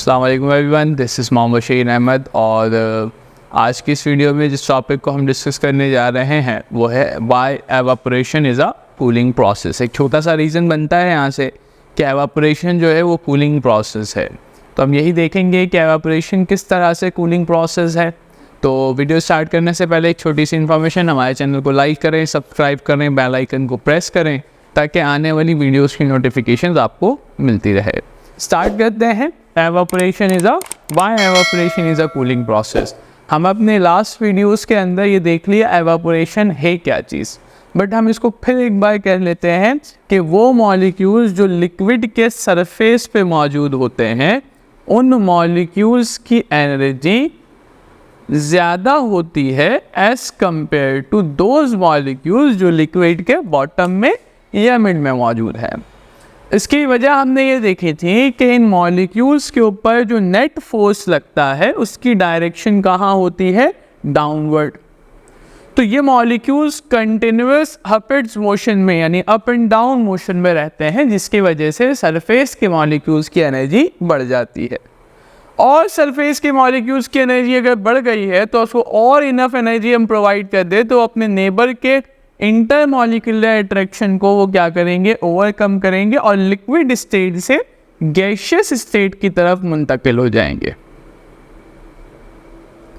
अस्सलाम वालेकुम everyone, this is Mohammad Shaheen Ahmed. और आज की इस वीडियो में जिस टॉपिक को हम डिस्कस करने जा रहे हैं वो है why evaporation is a cooling process. एक छोटा सा रीज़न बनता है यहाँ से कि एवापोरेशन जो है वो कूलिंग प्रोसेस है। तो हम यही देखेंगे कि एवापोरेशन किस तरह से कूलिंग प्रोसेस है। तो वीडियो स्टार्ट करने से पहले एक छोटी सी इन्फॉर्मेशन, हमारे चैनल को लाइक करें, सब्सक्राइब करें, बेल आइकन को प्रेस करें ताकि आने वाली वीडियोस की नोटिफिकेशंस आपको मिलती रहे। स्टार्ट करते हैं। Evaporation is a cooling process. हम अपने लास्ट वीडियोस के अंदर ये देख लिया एवापोरेशन है क्या चीज़, बट हम इसको फिर एक बार कह लेते हैं कि वो मॉलिक्यूल्स जो लिक्विड के सरफेस पे मौजूद होते हैं उन मॉलिक्यूल्स की एनर्जी ज़्यादा होती है as compare to those molecules जो लिक्विड के बॉटम में या मिड में मौजूद है। इसकी वजह हमने ये देखी थी कि इन मॉलिक्यूल्स के ऊपर जो नेट फोर्स लगता है उसकी डायरेक्शन कहाँ होती है, डाउनवर्ड। तो ये मॉलिक्यूल्स कंटिन्यूअस अपवर्ड्स मोशन में यानी अप एंड डाउन मोशन में रहते हैं, जिसकी वजह से सरफेस के मॉलिक्यूल्स की एनर्जी बढ़ जाती है। और सरफेस के मॉलिक्यूल्स की एनर्जी अगर बढ़ गई है तो उसको और इनफ एनर्जी हम प्रोवाइड कर दे तो अपने नेबर के इंटरमॉलिक्यूलर अट्रैक्शन को वो क्या करेंगे, ओवरकम करेंगे और लिक्विड स्टेट से गैसियस स्टेट की तरफ मुंतकिल हो जाएंगे।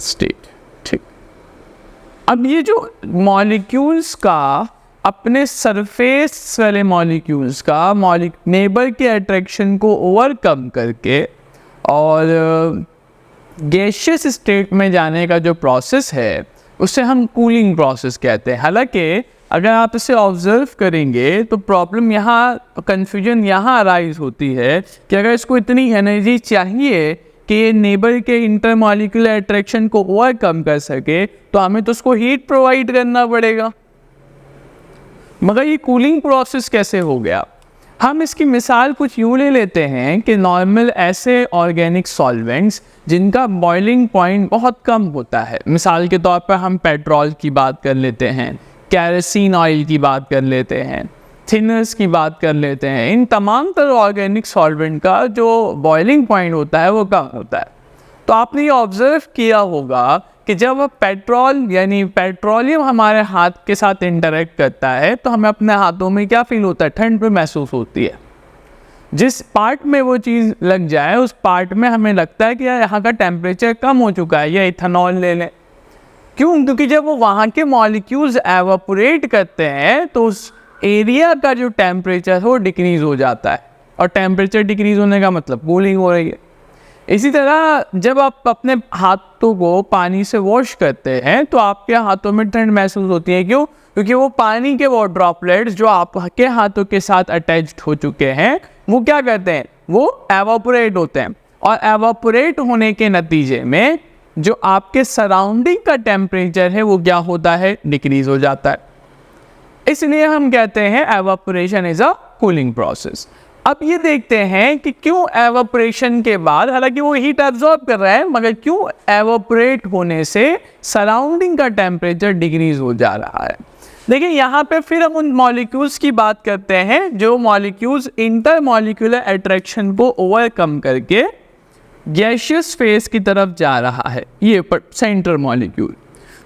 स्टेट, ठीक। अब ये जो मॉलिक्यूल्स का अपने सरफेस वाले मॉलिक्यूल्स का नेबर के अट्रैक्शन को ओवरकम करके और गैसियस स्टेट में जाने का जो प्रोसेस है उसे हम कूलिंग प्रोसेस कहते हैं। हालांकि अगर आप इसे ऑब्जर्व करेंगे तो प्रॉब्लम यहाँ, कन्फ्यूजन यहाँ अराइज होती है कि अगर इसको इतनी एनर्जी चाहिए कि ये नेबर के इंटरमॉलिक्यूलर अट्रैक्शन को ओवरकम कर सके तो हमें तो उसको हीट प्रोवाइड करना पड़ेगा। मगर ये कूलिंग प्रोसेस कैसे हो गया? हम इसकी मिसाल कुछ यूँ ले लेते हैं कि नॉर्मल ऐसे ऑर्गेनिक सॉल्वेंट्स जिनका बॉइलिंग पॉइंट बहुत कम होता है, मिसाल के तौर पर हम पेट्रोल की बात कर लेते हैं, केरोसिन ऑयल की बात कर लेते हैं, थिनर्स की बात कर लेते हैं। इन तमाम तरह ऑर्गेनिक सॉल्वेंट का जो बॉइलिंग पॉइंट होता है वो कम होता है। तो आपने ये ऑब्जर्व किया होगा कि जब पेट्रोल यानी पेट्रोलियम हमारे हाथ के साथ इंटरेक्ट करता है तो हमें अपने हाथों में क्या फील होता है, ठंड पे महसूस होती है। जिस पार्ट में वो चीज़ लग जाए उस पार्ट में हमें लगता है कि यार यहाँ का टेम्परेचर कम हो चुका है, या इथेनॉल ले लें। क्यों? क्योंकि जब वो वहाँ के मॉलिक्यूल्स एवापोरेट करते हैं तो उस एरिया का जो टेम्परेचर है वो डिक्रीज हो जाता है, और टेम्परेचर डिक्रीज होने का मतलब कूलिंग हो रही है। इसी तरह जब आप अपने हाथों को पानी से वॉश करते हैं तो आपके हाथों में ठंड महसूस होती है। क्यों? क्योंकि वो पानी के वो ड्रॉपलेट्स जो आपके हाथों के साथ अटैच्ड हो चुके हैं वो क्या करते हैं, वो एवापोरेट होते हैं, और एवापोरेट होने के नतीजे में जो आपके सराउंडिंग का टेम्परेचर है वो क्या होता है, डिक्रीज हो जाता है। इसलिए हम कहते हैं evaporation is a cooling process. अब ये देखते हैं कि क्यों एवापोरेशन के बाद, हालांकि वो हीट एब्जॉर्ब कर रहा है, मगर क्यों एवापोरेट होने से सराउंडिंग का टेम्परेचर डिक्रीज हो जा रहा है। देखिए यहाँ पे फिर हम उन मॉलिक्यूल्स की बात करते हैं जो मॉलिक्यूल्स इंटरमॉलिक्यूलर अट्रैक्शन को ओवरकम करके गैसियस फेज की तरफ जा रहा है, ये सेंटर मॉलिक्यूल।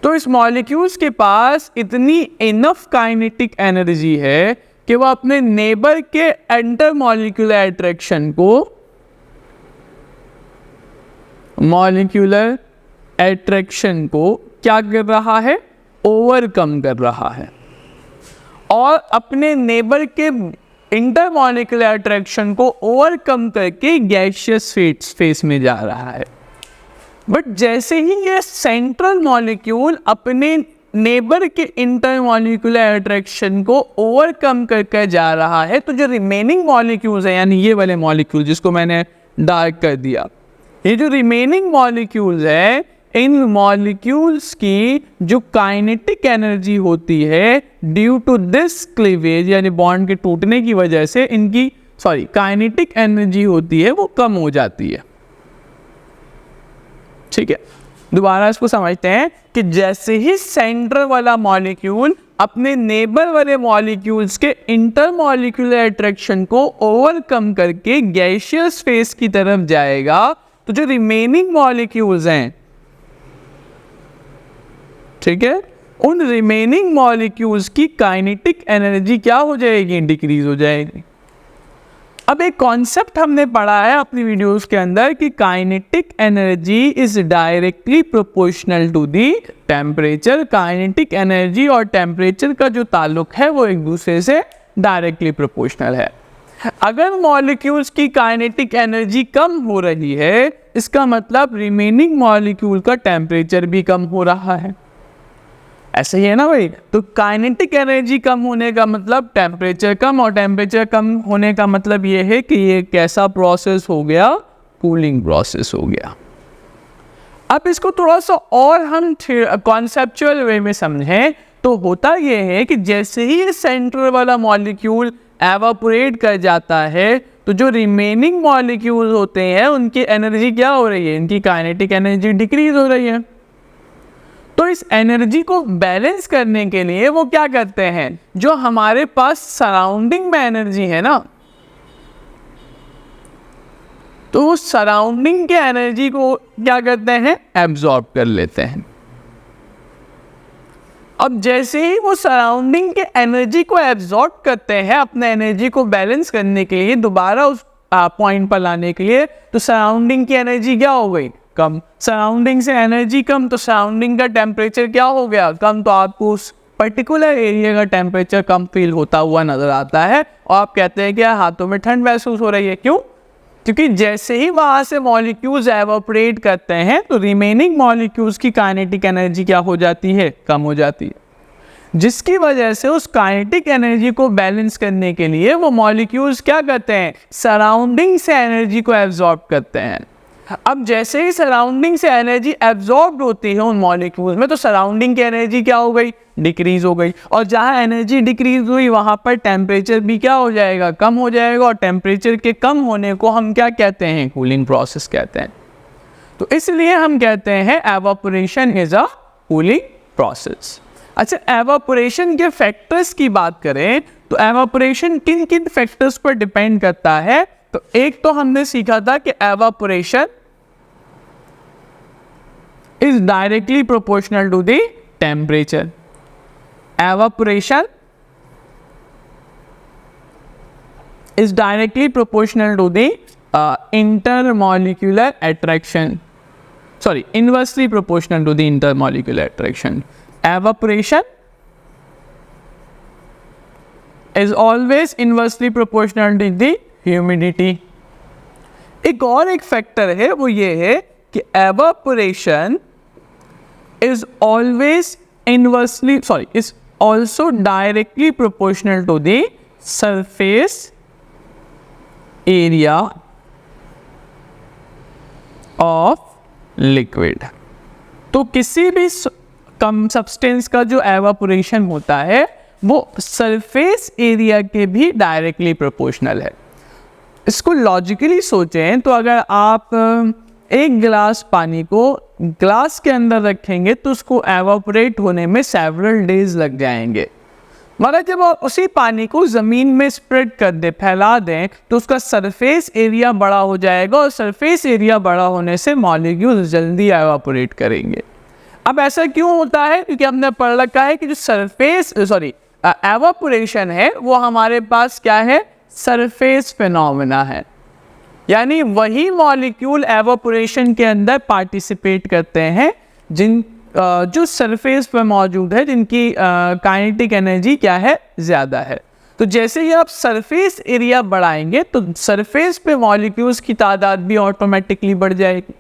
तो इस मॉलिक्यूल्स के पास इतनी इनफ काइनेटिक एनर्जी है कि वो अपने नेबर के इंटरमॉलिक्यूलर अट्रैक्शन को, मॉलिक्यूलर अट्रैक्शन को क्या कर रहा है, ओवरकम कर रहा है, और अपने नेबर के इंटरमॉलिक्यूलर अट्रैक्शन को ओवरकम करके गैसियस फेस में जा रहा है। बट जैसे ही ये सेंट्रल मॉलिक्यूल अपने नेबर के इंटरमॉलिक्यूलर अट्रैक्शन को ओवरकम करके जा रहा है तो जो रिमेनिंग मॉलिक्यूल्स हैं, यानी ये वाले मॉलिक्यूल जिसको मैंने डार्क कर दिया, ये जो रिमेनिंग मॉलिक्यूल्स है, इन मॉलिक्यूल्स की जो काइनेटिक एनर्जी होती है ड्यू टू दिस क्लीवेज यानी बॉन्ड के टूटने की वजह से इनकी काइनेटिक एनर्जी होती है वो कम हो जाती है। ठीक है, दोबारा इसको समझते हैं कि जैसे ही सेंटर वाला मॉलिक्यूल अपने नेबर वाले मॉलिक्यूल्स के इंटरमॉलिक्यूलर अट्रैक्शन को ओवरकम करके गैसियस फेज की तरफ जाएगा तो जो रिमेनिंग मॉलिक्यूल्स हैं, ठीक है, उन रिमेनिंग मॉलिक्यूल्स की काइनेटिक एनर्जी क्या हो जाएगी, डिक्रीज हो जाएगी। अब एक कॉन्सेप्ट हमने पढ़ा है अपनी वीडियोस के अंदर कि kinetic energy is directly proportional to the temperature. Kinetic energy और टेम्परेचर का जो ताल्लुक है वो एक दूसरे से डायरेक्टली प्रोपोर्शनल है। अगर मॉलिक्यूल्स की काइनेटिक एनर्जी कम हो रही है, इसका मतलब रिमेनिंग मॉलिक्यूल का टेम्परेचर भी कम हो रहा है। ऐसा ही है ना भाई। तो काइनेटिक एनर्जी कम होने का मतलब टेम्परेचर कम, और टेम्परेचर कम होने का मतलब ये है कि ये कैसा प्रोसेस हो गया, कूलिंग प्रोसेस हो गया। अब इसको थोड़ा सा और हम कॉन्सेप्चुअल वे में समझें तो होता ये है कि जैसे ही ये सेंटर वाला मॉलिक्यूल एवापोरेट कर जाता है, तो जो रिमेनिंग मॉलिक्यूल होते हैं उनकी एनर्जी क्या हो रही है, इनकी काइनेटिक एनर्जी डिक्रीज हो रही है। तो इस एनर्जी को बैलेंस करने के लिए वो क्या करते हैं, जो हमारे पास सराउंडिंग में एनर्जी है ना, तो उस सराउंडिंग के एनर्जी को क्या करते हैं, एब्जॉर्ब कर लेते हैं। अब जैसे ही वो सराउंडिंग के एनर्जी को एब्जॉर्ब करते हैं अपने एनर्जी को बैलेंस करने के लिए, दोबारा उस पॉइंट पर लाने के लिए, तो सराउंडिंग की एनर्जी क्या हो गई, कम। सराउंडिंग से एनर्जी कम, तो सराउंडिंग का टेम्परेचर क्या हो गया, कम। तो आपको उस पर्टिकुलर एरिया का टेम्परेचर कम फील होता हुआ नजर आता है, और आप कहते हैं कि हाथों में ठंड महसूस हो रही है। क्यों? क्योंकि जैसे ही वहां से मॉलिक्यूल्स एवापोरेट करते हैं, तो रिमेनिंग मॉलिक्यूल्स की काइनेटिक एनर्जी क्या हो जाती है, कम हो जाती है, जिसकी वजह से उस काइनेटिक एनर्जी को बैलेंस करने के लिए वो मॉलिक्यूल्स क्या करते हैं, सराउंडिंग से एनर्जी को एब्जॉर्ब करते हैं। अब जैसे ही सराउंडिंग से एनर्जी एब्जॉर्ब होती है उन मॉलिक्यूल्स में, तो सराउंडिंग की एनर्जी क्या हो गई, डिक्रीज हो गई, और जहां एनर्जी डिक्रीज हुई वहां पर टेम्परेचर भी क्या हो जाएगा, कम हो जाएगा, और टेम्परेचर के कम होने को हम क्या कहते हैं, कूलिंग प्रोसेस कहते हैं। तो इसलिए हम कहते हैं evaporation is a cooling process. अच्छा, एवापोरेशन के फैक्टर्स की बात करें तो एवापोरेशन किन किन फैक्टर्स पर डिपेंड करता है। तो एक तो हमने सीखा था कि evaporation is directly proportional to the temperature. Evaporation is directly proportional to the intermolecular attraction. Sorry, inversely proportional to the intermolecular attraction. Evaporation is always inversely proportional to the humidity. एक और एक फैक्टर है, वो ये है कि evaporation is also directly proportional to the surface area of liquid. तो किसी भी कम सब्सटेंस का जो एवापोरेशन होता है वो सरफेस एरिया के भी डायरेक्टली प्रोपोर्शनल है। इसको लॉजिकली सोचें तो अगर आप एक गिलास पानी को ग्लास के अंदर रखेंगे तो उसको एवापोरेट होने में सेवरल डेज लग जाएंगे, मगर जब आप उसी पानी को ज़मीन में स्प्रेड कर दें, फैला दें, तो उसका सरफेस एरिया बड़ा हो जाएगा, और सरफेस एरिया बड़ा होने से मॉलिक्यूल्स जल्दी एवापोरेट करेंगे। अब ऐसा क्यों होता है? क्योंकि हमने पढ़ रखा है कि जो एवापोरेशन है वो हमारे पास क्या है, सरफेस फिनोमेना है। यानी वही मॉलिक्यूल एवापोरेशन के अंदर पार्टिसिपेट करते हैं जो सरफेस पर मौजूद है, जिनकी काइनेटिक एनर्जी क्या है, ज़्यादा है। तो जैसे ही आप सरफेस एरिया बढ़ाएंगे तो सरफेस पे मॉलिक्यूल्स की तादाद भी ऑटोमेटिकली बढ़ जाएगी,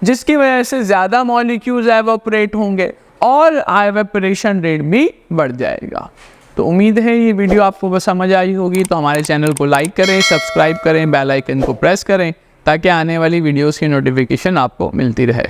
जिसकी वजह से ज़्यादा मॉलिक्यूल्स एवापोरेट होंगे और एवापोरेशन रेट भी बढ़ जाएगा। तो उम्मीद है ये वीडियो आपको बस समझ आई होगी। तो हमारे चैनल को लाइक करें, सब्सक्राइब करें, बेल आइकन को प्रेस करें ताकि आने वाली वीडियोस की नोटिफिकेशन आपको मिलती रहे।